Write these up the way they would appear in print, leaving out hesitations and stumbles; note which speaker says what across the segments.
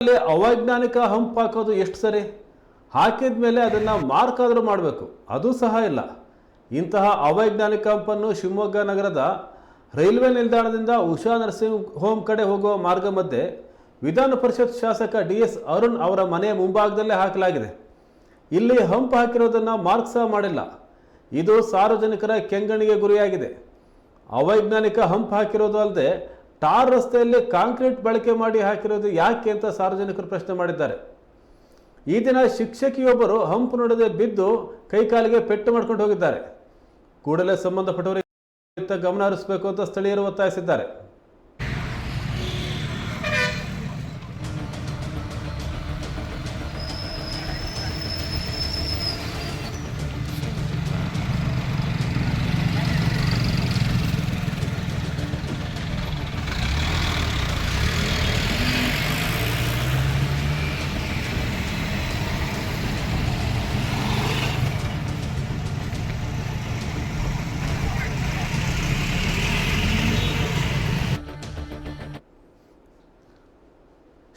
Speaker 1: ಅಲ್ಲಿ ಅವೈಜ್ಞಾನಿಕ ಹಂಪ್ ಹಾಕೋದು ಎಷ್ಟು ಸರಿ? ಹಾಕಿದ ಮೇಲೆ ಅದನ್ನು ಮಾರ್ಕ್ ಆದರೂ ಮಾಡಬೇಕು, ಅದು ಸಹ ಇಲ್ಲ. ಇಂತಹ ಅವೈಜ್ಞಾನಿಕ ಹಂಪನ್ನು ಶಿವಮೊಗ್ಗ ನಗರದ ರೈಲ್ವೆ ನಿಲ್ದಾಣದಿಂದ ಉಷಾ ನರ್ಸಿಂಗ್ ಹೋಮ್ ಕಡೆ ಹೋಗುವ ಮಾರ್ಗ ಮಧ್ಯೆ ವಿಧಾನ ಪರಿಷತ್ ಶಾಸಕ DS ಅರುಣ್ ಅವರ ಮನೆಯ ಮುಂಭಾಗದಲ್ಲೇ ಹಾಕಲಾಗಿದೆ. ಇಲ್ಲಿ ಹಂಪ್ ಹಾಕಿರೋದನ್ನು ಮಾರ್ಕ್ ಸಹ ಮಾಡಿಲ್ಲ. ಇದು ಸಾರ್ವಜನಿಕರ ಕೆಂಗಣ್ಣಿಗೆ ಗುರಿಯಾಗಿದೆ. ಅವೈಜ್ಞಾನಿಕ ಹಂಪ್ ಹಾಕಿರೋದು ಅಲ್ಲದೆ ಟಾರ್ ರಸ್ತೆಯಲ್ಲಿ ಕಾಂಕ್ರೀಟ್ ಬಳಕೆ ಮಾಡಿ ಹಾಕಿರೋದು ಯಾಕೆ ಅಂತ ಸಾರ್ವಜನಿಕರು ಪ್ರಶ್ನೆ ಮಾಡಿದ್ದಾರೆ. ಈ ದಿನ ಶಿಕ್ಷಕಿಯೊಬ್ಬರು ಹಂಪ್ ನೋಡದೆ ಬಿದ್ದು ಕೈಕಾಲಿಗೆ ಪೆಟ್ಟು ಮಾಡ್ಕೊಂಡು ಹೋಗಿದ್ದಾರೆ. ಕೂಡಲೇ ಸಂಬಂಧಪಟ್ಟವರಿಗೆ ಗಮನ ಹರಿಸಬೇಕು ಅಂತ ಸ್ಥಳೀಯರು ಒತ್ತಾಯಿಸಿದ್ದಾರೆ.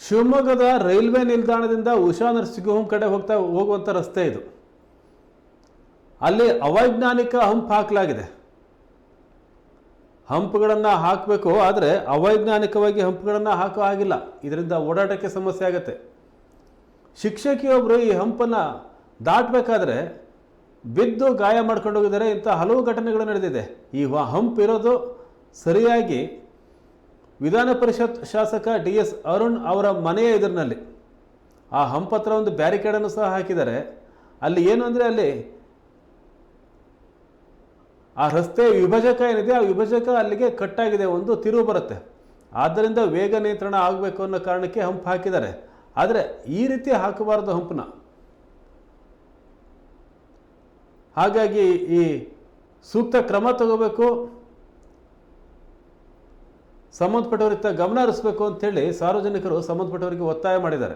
Speaker 1: ಶಿವಮೊಗ್ಗದ ರೈಲ್ವೆ ನಿಲ್ದಾಣದಿಂದ ಉಷಾ ನರ್ಸಿಂಗ್ ಹೋಮ್ ಕಡೆ ಹೋಗುವಂಥ ರಸ್ತೆ ಇದು. ಅಲ್ಲಿ ಅವೈಜ್ಞಾನಿಕ ಹಂಪ್ ಹಾಕಲಾಗಿದೆ. ಹಂಪ್ಗಳನ್ನು ಹಾಕಬೇಕು, ಆದರೆ ಅವೈಜ್ಞಾನಿಕವಾಗಿ ಹಂಪ್ಗಳನ್ನು ಹಾಕೋ ಆಗಿಲ್ಲ. ಇದರಿಂದ ಓಡಾಟಕ್ಕೆ ಸಮಸ್ಯೆ ಆಗುತ್ತೆ. ಶಿಕ್ಷಕಿಯೊಬ್ಬರು ಈ ಹಂಪನ್ನು ದಾಟಬೇಕಾದ್ರೆ ಬಿದ್ದು ಗಾಯ ಮಾಡ್ಕೊಂಡು ಹೋಗಿದ್ದಾರೆ. ಇಂಥ ಹಲವು ಘಟನೆಗಳು ನಡೆದಿದೆ. ಈ ಹಂಪ್ ಇರೋದು ಸರಿಯಾಗಿ ವಿಧಾನ ಪರಿಷತ್ ಶಾಸಕ DS ಅರುಣ್ ಅವರ ಮನೆಯ ಎದುರಿನಲ್ಲಿ. ಆ ಹಂಪ್ ಹತ್ರ ಒಂದು ಬ್ಯಾರಿಕೇಡನ್ನು ಸಹ ಹಾಕಿದ್ದಾರೆ. ಅಲ್ಲಿ ಏನು ಅಂದರೆ ಅಲ್ಲಿ ಆ ರಸ್ತೆ ವಿಭಜಕ ಏನಿದೆ, ಆ ವಿಭಜಕ ಅಲ್ಲಿಗೆ ಕಟ್ಟಾಗಿದೆ, ಒಂದು ತಿರುವು ಬರುತ್ತೆ. ಆದ್ದರಿಂದ ವೇಗ ನಿಯಂತ್ರಣ ಆಗಬೇಕು ಅನ್ನೋ ಕಾರಣಕ್ಕೆ ಹಂಪ್ ಹಾಕಿದ್ದಾರೆ. ಆದರೆ ಈ ರೀತಿ ಹಾಕಬಾರದು ಹಂಪನ್ನ. ಹಾಗಾಗಿ ಈ ಸೂಕ್ತ ಕ್ರಮ ತಗೋಬೇಕು, ಸಂಬಂಧಪಟ್ಟವರಿತ್ತ ಗಮನ ಹರಿಸಬೇಕು ಅಂತೇಳಿ ಸಾರ್ವಜನಿಕರು ಸಂಬಂಧಪಟ್ಟವರಿಗೆ ಒತ್ತಾಯ ಮಾಡಿದ್ದಾರೆ.